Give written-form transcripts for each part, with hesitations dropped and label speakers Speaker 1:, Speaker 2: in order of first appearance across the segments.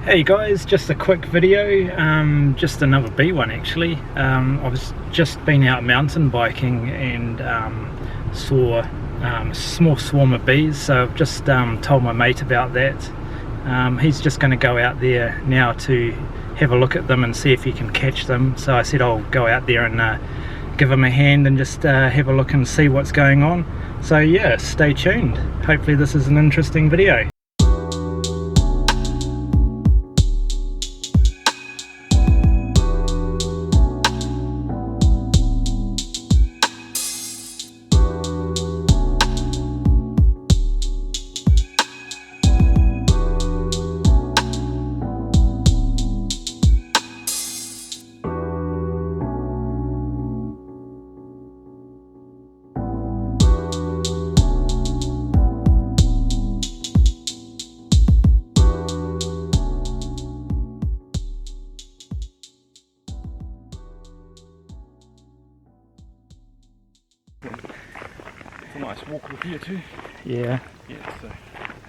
Speaker 1: Hey guys, just a quick video, just another bee one actually. I've just been out mountain biking and saw a small swarm of bees, so I've just told my mate about that. He's just going to go out there now to have a look at them and see if he can catch them, so I said I'll go out there and give him a hand and just have a look and see what's going on. So yeah, stay tuned. Hopefully this is an interesting video.
Speaker 2: It's a nice walk with here too.
Speaker 1: Yeah.
Speaker 2: Yeah.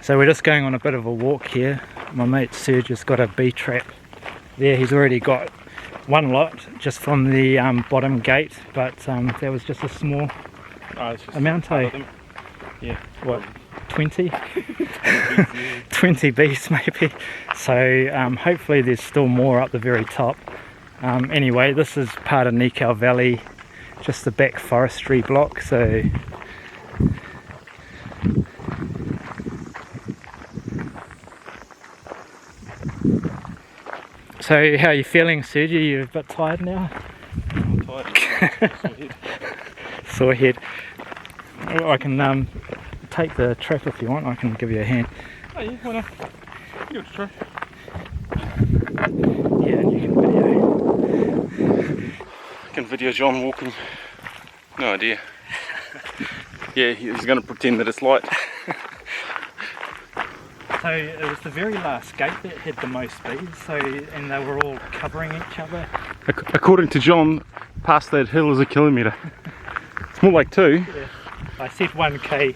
Speaker 1: So we're just going on a bit of a walk here. My mate Serge has got a bee trap there. He's already got one lot just from the bottom gate, but that was just a small amount.
Speaker 2: Yeah.
Speaker 1: What? 20? 20 bees maybe. So hopefully there's still more up the very top. Anyway, this is part of Nikau Valley, just the back forestry block. So how are you feeling, Serge? Are you a bit tired now?
Speaker 2: I'm tired.
Speaker 1: Sore head. I can take the trap if you want. I can give you a hand.
Speaker 2: Oh yeah, why not? Give it a try.
Speaker 1: Yeah, and you can video.
Speaker 2: I can video John walking. No idea. Yeah, he's going to pretend that it's light.
Speaker 1: So it was the very last gate that had the most bees, and they were all covering each other.
Speaker 2: According to John, past that hill is a kilometre. It's more like 2.
Speaker 1: Yeah. I said 1k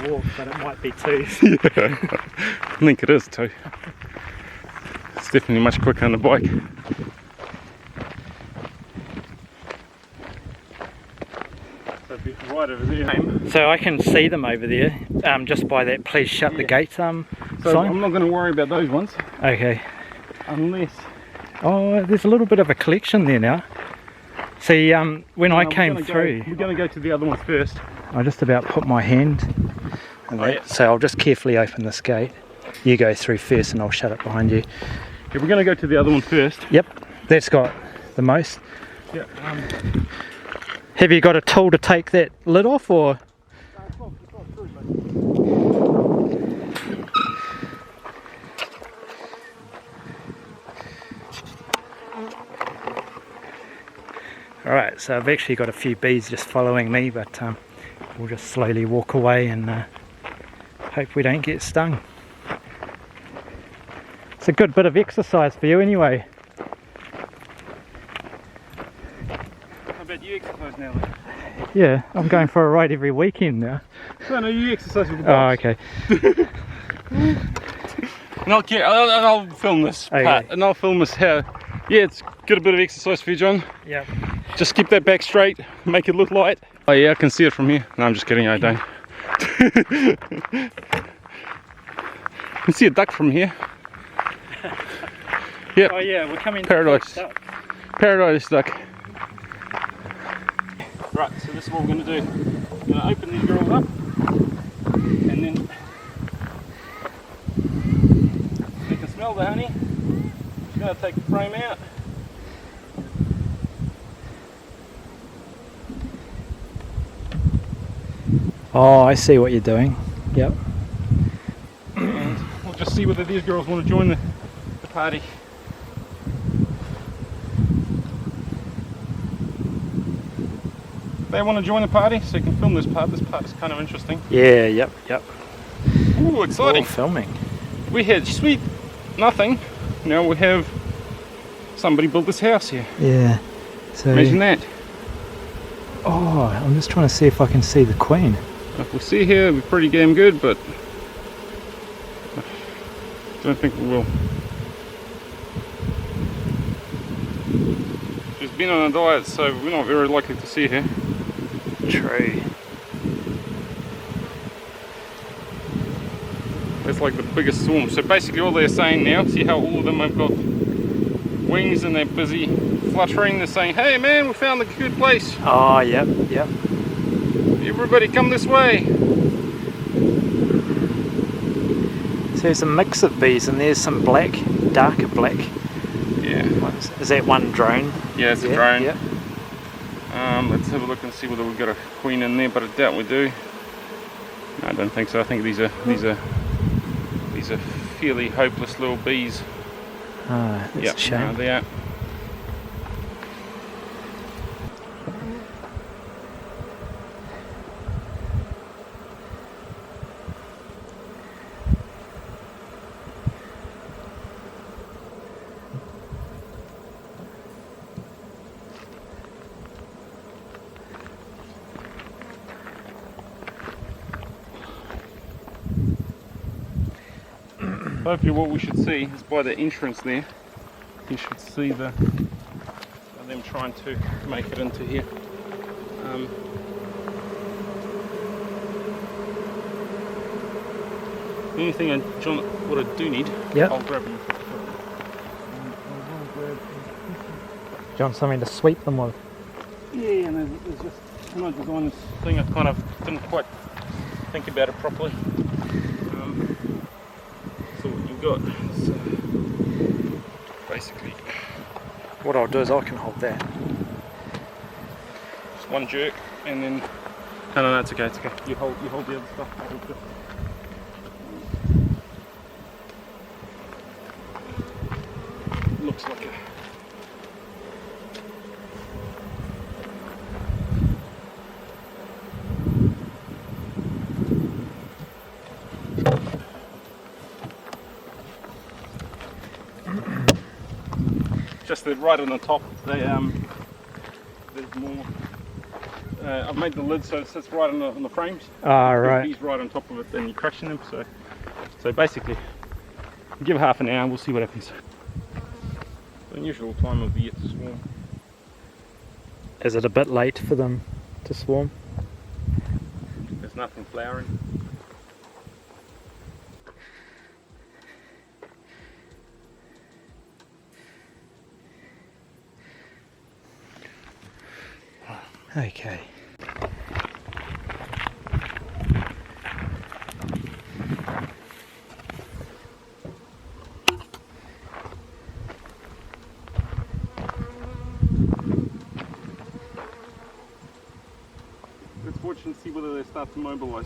Speaker 1: walk, but it might be 2.
Speaker 2: Yeah, I think it is 2. It's definitely much quicker on the bike. Right over there.
Speaker 1: So I can see them over there, just by that please shut the gate sign.
Speaker 2: I'm not going to worry about those ones.
Speaker 1: Okay.
Speaker 2: Unless...
Speaker 1: Oh, there's a little bit of a collection there now. See, when I came through...
Speaker 2: We're going to go to the other ones first.
Speaker 1: I just about put my hand in that, yeah. So I'll just carefully open this gate. You go through first and I'll shut it behind you.
Speaker 2: Yeah, we're going to go to the other one first.
Speaker 1: Yep, that's got the most.
Speaker 2: Yeah.
Speaker 1: Have you got a tool to take that lid off, or? Alright, so I've actually got a few bees just following me, but we'll just slowly walk away and hope we don't get stung. It's a good bit of exercise for you anyway.
Speaker 2: How about you exercise now?
Speaker 1: Yeah, I'm going for a ride every weekend now.
Speaker 2: No, you exercise with the box.
Speaker 1: Oh, okay.
Speaker 2: And I'll film this part, and I'll film this how. Yeah, it's got a bit of exercise for you, John.
Speaker 1: Yeah.
Speaker 2: Just keep that back straight, make it look light. Oh yeah, I can see it from here. No, I'm just kidding, I don't. You can see a duck from here. Yep.
Speaker 1: Oh yeah, we're coming
Speaker 2: Paradise.
Speaker 1: to
Speaker 2: Paradise duck. Right, so this is what we're going to do. We're going to open these girls up, and then you can smell the honey. Just going to take the frame out.
Speaker 1: Oh, I see what you're doing. Yep.
Speaker 2: And we'll just see whether these girls want to join the party. They want to join the party, so you can film this part. This part is kind of interesting.
Speaker 1: Yeah, yep.
Speaker 2: Ooh, exciting.
Speaker 1: All filming.
Speaker 2: We had sweet nothing. Now we have somebody built this house here.
Speaker 1: Yeah. So
Speaker 2: imagine that.
Speaker 1: Oh, I'm just trying to see if I can see the queen.
Speaker 2: If we see here, we're pretty damn good, but I don't think we will. She's been on a diet, so we're not very likely to see her.
Speaker 1: True.
Speaker 2: That's like the biggest swarm. So basically all they're saying now, see how all of them have got wings and they're busy fluttering. They're saying, hey man, we found a good place.
Speaker 1: Oh, yep.
Speaker 2: Everybody come this way.
Speaker 1: So there's a mix of bees and there's some black, darker black.
Speaker 2: Yeah.
Speaker 1: Is that one drone?
Speaker 2: Yeah, it's a drone.
Speaker 1: Yep.
Speaker 2: Let's have a look and see whether we've got a queen in there, but I doubt we do. No, I don't think so. I think these are fairly hopeless little bees.
Speaker 1: Ah, that's a shame.
Speaker 2: No, they are. Hopefully what we should see is by the entrance there, you should see them trying to make it into here. The only thing, John, what I do need, I'll grab them.
Speaker 1: John, something to sweep them with.
Speaker 2: Yeah, and there's just, when I designed this thing, I kind of didn't quite think about it properly. So what you've got is basically,
Speaker 1: What I'll do is I can hold that.
Speaker 2: just one jerk, and then no, it's okay, it's okay. You hold the other stuff. I'll hold this. Looks like a just right on the top. There's more. I've made the lid so it sits right on the frames.
Speaker 1: Ah, right.
Speaker 2: He's right on top of it, then you're crushing them. So basically, give half an hour. We'll see what happens. The unusual time of the year to swarm.
Speaker 1: Is it a bit late for them to swarm?
Speaker 2: There's nothing flowering.
Speaker 1: Okay.
Speaker 2: Let's watch and see whether they start to mobilise.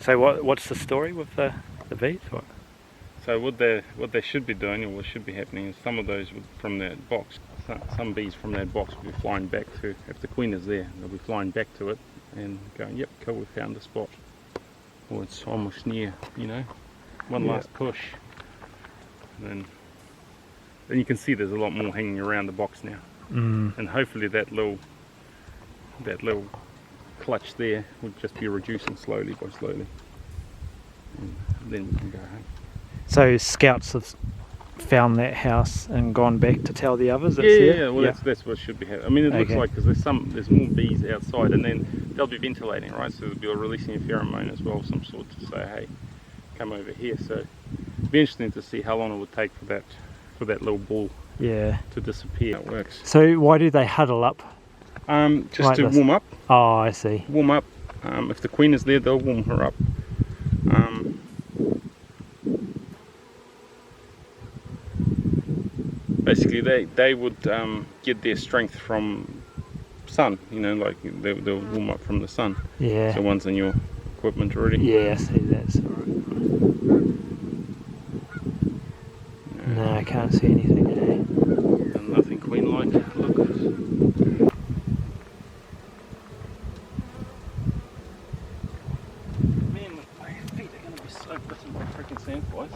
Speaker 1: So what's the story with the bees? What?
Speaker 2: So what they should be doing, or what should be happening, is some of those from that box, some bees from that box will be flying back to, if the queen is there, they'll be flying back to it and going, yep, cool, we found the spot. Or it's almost near, you know, one last push. And then you can see there's a lot more hanging around the box now. And hopefully that little clutch there would just be reducing slowly by slowly. And then we can go home.
Speaker 1: So scouts have found that house and gone back to tell the others.
Speaker 2: That's what should be happening. I mean, it looks like, because there's more bees outside, and then they'll be ventilating, right? So they'll be releasing a pheromone as well, of some sort, to say, hey, come over here. So it'd be interesting to see how long it would take for that little ball to disappear. It works.
Speaker 1: So why do they huddle up?
Speaker 2: Just
Speaker 1: like
Speaker 2: to
Speaker 1: this?
Speaker 2: warm up.
Speaker 1: Oh, I see.
Speaker 2: Warm up. If the queen is there, they'll warm her up. Basically, they would get their strength from sun. You know, like they'll warm up from the sun.
Speaker 1: Yeah.
Speaker 2: So one's in your equipment already.
Speaker 1: Yeah, I see, that's alright. No, I can't see anything today.
Speaker 2: And nothing queen-like. Look. Man, my feet are going to be so bitten by freaking sandflies.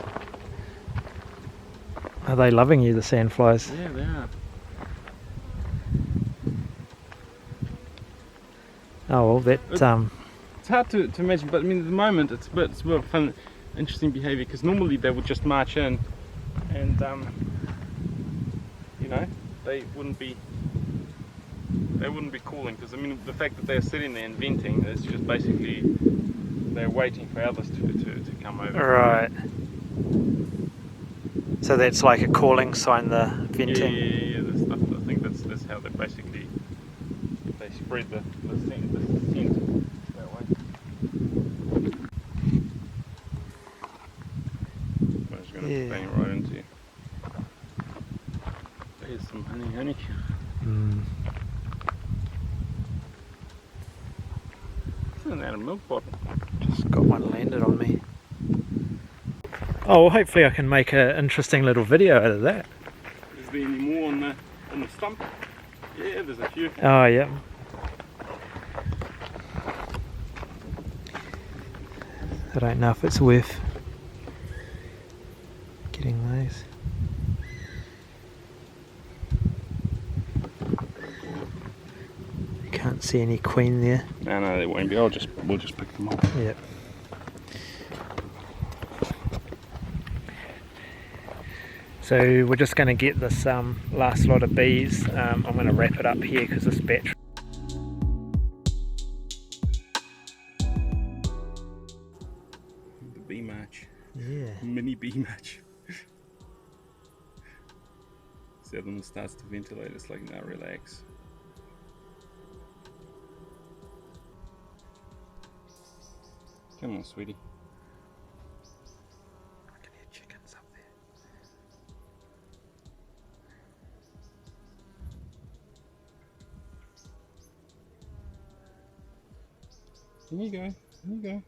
Speaker 1: Are they loving you, the sandflies?
Speaker 2: Yeah, they are.
Speaker 1: Oh well, that
Speaker 2: It's hard to imagine, but I mean, at the moment it's a bit fun, interesting behaviour, because normally they would just march in and you know, they wouldn't be cooling, because I mean the fact that they're sitting there and venting is just basically they're waiting for others to come over.
Speaker 1: Right. So that's like a cooling sign, the venting.
Speaker 2: Yeah. That's stuff. I think that's how they basically spread the scent that way. I'm just going to bang right into you. There's some honey. Isn't that a milk bottle?
Speaker 1: Just got one landed on me. Oh, well, hopefully I can make an interesting little video out of that.
Speaker 2: Is there any more on the stump? Yeah, there's a few.
Speaker 1: Oh, yeah. I don't know if it's worth getting those. Can't see any queen there.
Speaker 2: No, there won't be. We'll just pick them up.
Speaker 1: Yep. So we're just going to get this last lot of bees. I'm going to wrap it up here because this battery.
Speaker 2: The bee march.
Speaker 1: Yeah.
Speaker 2: Mini bee march. The other one starts to ventilate. It's like, now relax. Come on, sweetie.
Speaker 1: I can hear chickens up there.
Speaker 2: Here you go.